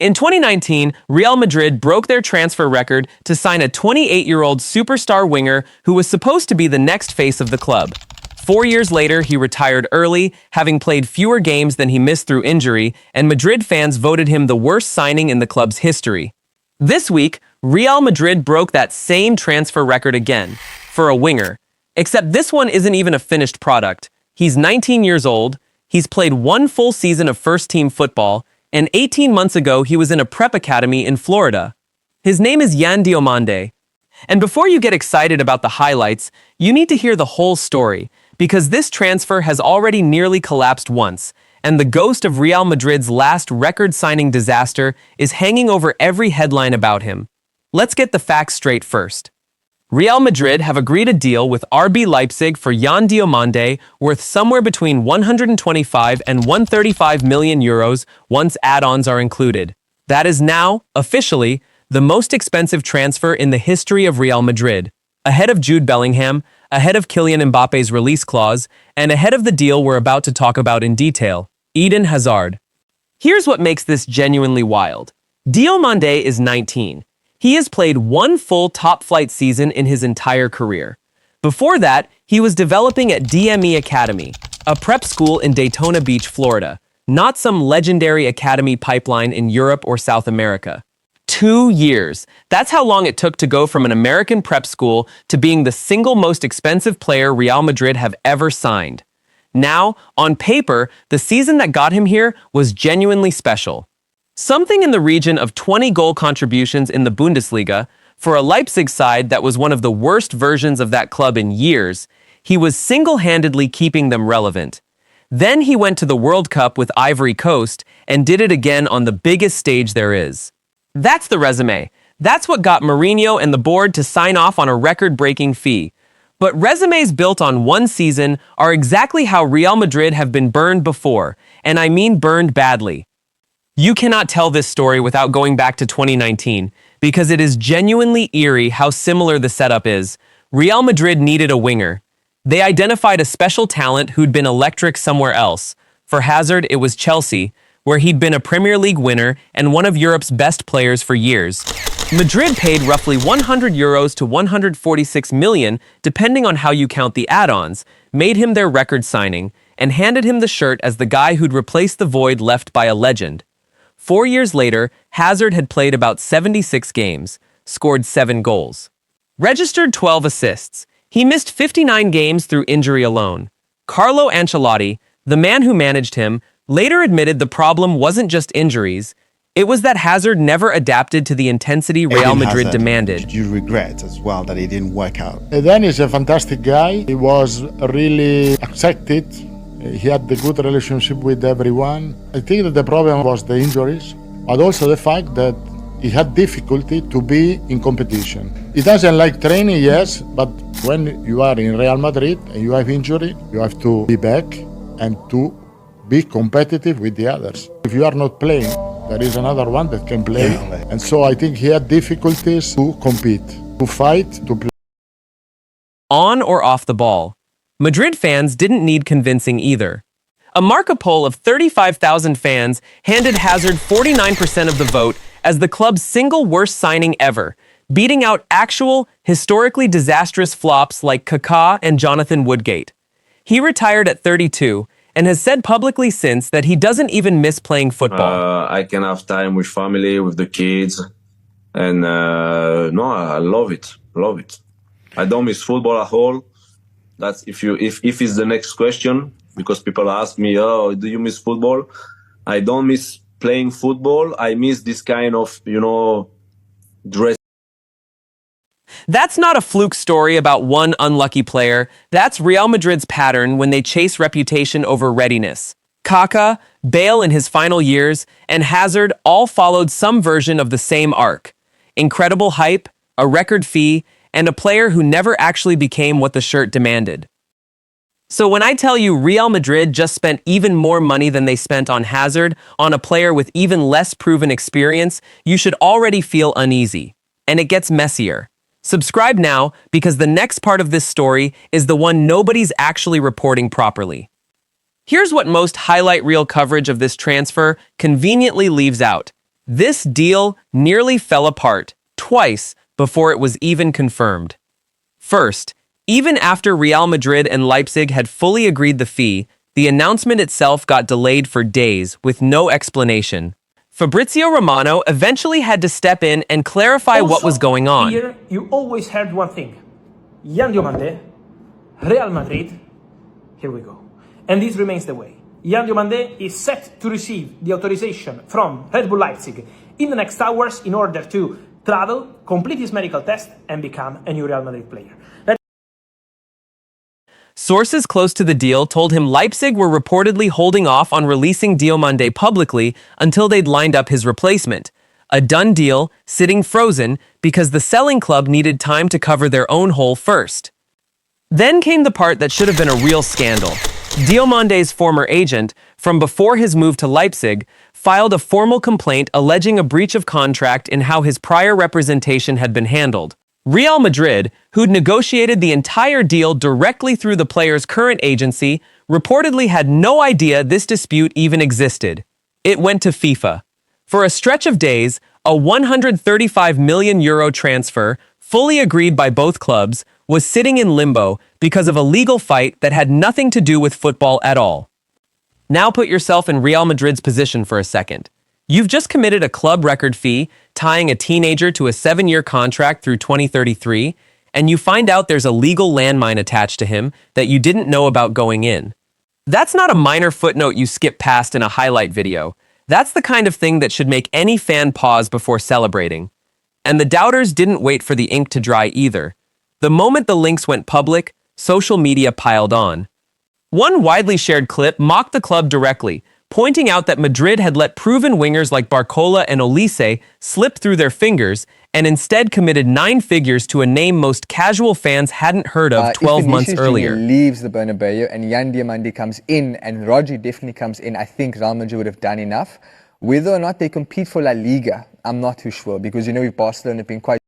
In 2019, Real Madrid broke their transfer record to sign a 28-year-old superstar winger who was supposed to be the next face of the club. 4 years later, he retired early, having played fewer games than he missed through injury, and Madrid fans voted him the worst signing in the club's history. This week, Real Madrid broke that same transfer record again, for a winger. Except this one isn't even a finished product. He's 19 years old, he's played one full season of first-team football, and 18 months ago he was in a prep academy in Florida. His name is Diomandé. And before you get excited about the highlights, you need to hear the whole story, because this transfer has already nearly collapsed once, and the ghost of Real Madrid's last record-signing disaster is hanging over every headline about him. Let's get the facts straight first. Real Madrid have agreed a deal with RB Leipzig for Diomandé worth somewhere between 125 and 135 million euros once add-ons are included. That is now, officially, the most expensive transfer in the history of Real Madrid, ahead of Jude Bellingham, ahead of Kylian Mbappe's release clause, and ahead of the deal we're about to talk about in detail, Eden Hazard. Here's what makes this genuinely wild. Diomandé is 19. He has played one full top-flight season in his entire career. Before that, he was developing at DME Academy, a prep school in Daytona Beach, Florida, not some legendary academy pipeline in Europe or South America. 2 years. That's how long it took to go from an American prep school to being the single most expensive player Real Madrid have ever signed. Now, on paper, the season that got him here was genuinely special. Something in the region of 20 goal contributions in the Bundesliga, for a Leipzig side that was one of the worst versions of that club in years, he was single-handedly keeping them relevant. Then he went to the World Cup with Ivory Coast and did it again on the biggest stage there is. That's the resume. That's what got Mourinho and the board to sign off on a record-breaking fee. But resumes built on one season are exactly how Real Madrid have been burned before, and I mean burned badly. You cannot tell this story without going back to 2019, because it is genuinely eerie how similar the setup is. Real Madrid needed a winger. They identified a special talent who'd been electric somewhere else. For Hazard, it was Chelsea, where he'd been a Premier League winner and one of Europe's best players for years. Madrid paid roughly €100 to 146 million, depending on how you count the add-ons, made him their record signing, and handed him the shirt as the guy who'd replace the void left by a legend. 4 years later, Hazard had played about 76 games, scored 7 goals, registered 12 assists. He missed 59 games through injury alone. Carlo Ancelotti, the man who managed him, later admitted the problem wasn't just injuries, it was that Hazard never adapted to the intensity Real Madrid demanded. You regret as well that it didn't work out. Then he's a fantastic guy. He was really accepted. He had the good relationship with everyone. I think that the problem was the injuries, but also the fact that he had difficulty to be in competition. He doesn't like training, yes, but when you are in Real Madrid and you have injury, you have to be back and to be competitive with the others. If you are not playing, there is another one that can play. And so I think he had difficulties to compete, to fight, to play. On or off the ball, Madrid fans didn't need convincing either. A Marca poll of 35,000 fans handed Hazard 49% of the vote as the club's single worst signing ever, beating out actual, historically disastrous flops like Kaká and Jonathan Woodgate. He retired at 32 and has said publicly since that he doesn't even miss playing football. I can have time with family, with the kids, and no, I love it, love it. I don't miss football at all. That's if it's the next question, because people ask me, oh, do you miss football? I don't miss playing football. I miss this kind of, dress. That's not a fluke story about one unlucky player. That's Real Madrid's pattern when they chase reputation over readiness. Kaká, Bale in his final years, and Hazard all followed some version of the same arc. Incredible hype, a record fee, and a player who never actually became what the shirt demanded. So when I tell you Real Madrid just spent even more money than they spent on Hazard, on a player with even less proven experience, you should already feel uneasy. And it gets messier. Subscribe now, because the next part of this story is the one nobody's actually reporting properly. Here's what most highlight reel coverage of this transfer conveniently leaves out. This deal nearly fell apart twice before it was even confirmed. First, even after Real Madrid and Leipzig had fully agreed the fee, the announcement itself got delayed for days with no explanation. Fabrizio Romano eventually had to step in and clarify what was going on. Here, you always heard one thing. Yan Diomandé, Real Madrid, here we go. And this remains the way. Yan Diomandé is set to receive the authorization from Red Bull Leipzig in the next hours in order to travel, complete his medical test, and become a new Real Madrid player. Sources close to the deal told him Leipzig were reportedly holding off on releasing Diomandé publicly until they'd lined up his replacement. A done deal, sitting frozen because the selling club needed time to cover their own hole first. Then came the part that should have been a real scandal. Diomandé's former agent, from before his move to Leipzig, filed a formal complaint alleging a breach of contract in how his prior representation had been handled. Real Madrid, who'd negotiated the entire deal directly through the player's current agency, reportedly had no idea this dispute even existed. It went to FIFA. For a stretch of days, a €135 million transfer, fully agreed by both clubs, was sitting in limbo because of a legal fight that had nothing to do with football at all. Now put yourself in Real Madrid's position for a second. You've just committed a club record fee, tying a teenager to a 7-year contract through 2033, and you find out there's a legal landmine attached to him that you didn't know about going in. That's not a minor footnote you skip past in a highlight video. That's the kind of thing that should make any fan pause before celebrating. And the doubters didn't wait for the ink to dry either. The moment the links went public, social media piled on. One widely shared clip mocked the club directly, pointing out that Madrid had let proven wingers like Barcola and Olise slip through their fingers and instead committed 9 figures to a name most casual fans hadn't heard of 12 months earlier. If leaves the Bernabeu and Yan Diomandé comes in and Rodri definitely comes in, I think Real Madrid would have done enough. Whether or not they compete for La Liga, I'm not too sure because, you know, with Barcelona have been quite...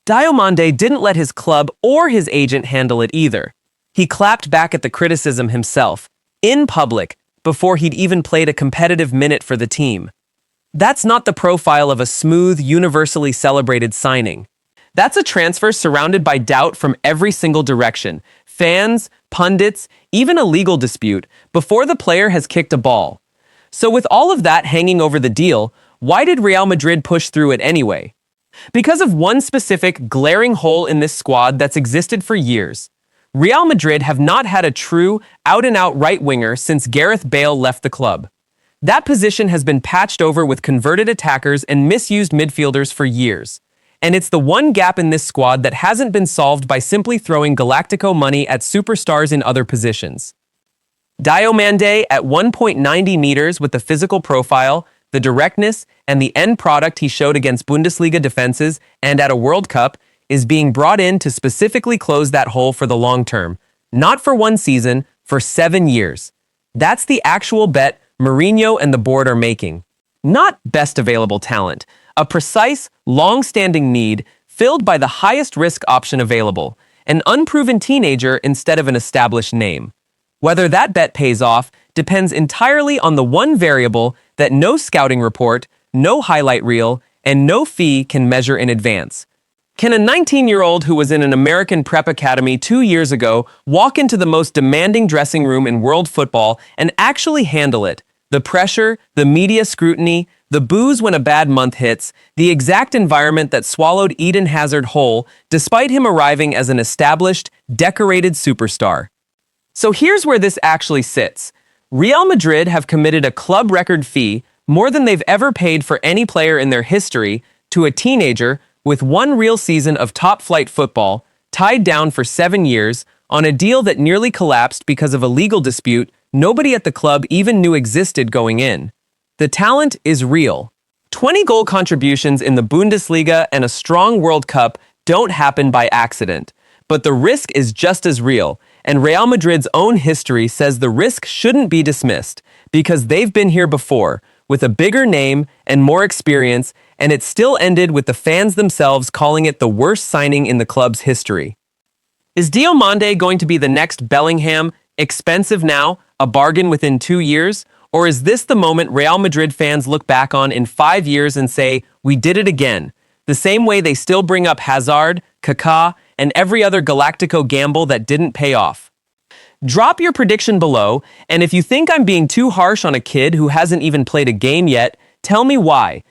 Diomandé didn't let his club or his agent handle it either. He clapped back at the criticism himself, in public, before he'd even played a competitive minute for the team. That's not the profile of a smooth, universally celebrated signing. That's a transfer surrounded by doubt from every single direction. Fans, pundits, even a legal dispute, before the player has kicked a ball. So with all of that hanging over the deal, why did Real Madrid push through it anyway? Because of one specific, glaring hole in this squad that's existed for years. Real Madrid have not had a true, out-and-out right winger since Gareth Bale left the club. That position has been patched over with converted attackers and misused midfielders for years. And it's the one gap in this squad that hasn't been solved by simply throwing Galactico money at superstars in other positions. Diomandé, at 1.90 meters with the physical profile, the directness, and the end product he showed against Bundesliga defenses and at a World Cup, is being brought in to specifically close that hole for the long term. Not for one season, for 7 years. That's the actual bet Mourinho and the board are making. Not best available talent, a precise, long-standing need filled by the highest risk option available, an unproven teenager instead of an established name. Whether that bet pays off depends entirely on the one variable that no scouting report, no highlight reel, and no fee can measure in advance. Can a 19-year-old who was in an American prep academy 2 years ago walk into the most demanding dressing room in world football and actually handle it? The pressure, the media scrutiny, the boos when a bad month hits, the exact environment that swallowed Eden Hazard whole, despite him arriving as an established, decorated superstar. So here's where this actually sits. Real Madrid have committed a club record fee, more than they've ever paid for any player in their history, to a teenager with one real season of top-flight football, tied down for 7 years, on a deal that nearly collapsed because of a legal dispute nobody at the club even knew existed going in. The talent is real. 20 goal contributions in the Bundesliga and a strong World Cup don't happen by accident. But the risk is just as real, and Real Madrid's own history says the risk shouldn't be dismissed, because they've been here before, with a bigger name and more experience, and it still ended with the fans themselves calling it the worst signing in the club's history. Is Diomandé going to be the next Bellingham, expensive now, a bargain within 2 years? Or is this the moment Real Madrid fans look back on in 5 years and say, we did it again? The same way they still bring up Hazard, Kaká, and every other Galactico gamble that didn't pay off. Drop your prediction below, and if you think I'm being too harsh on a kid who hasn't even played a game yet, tell me why.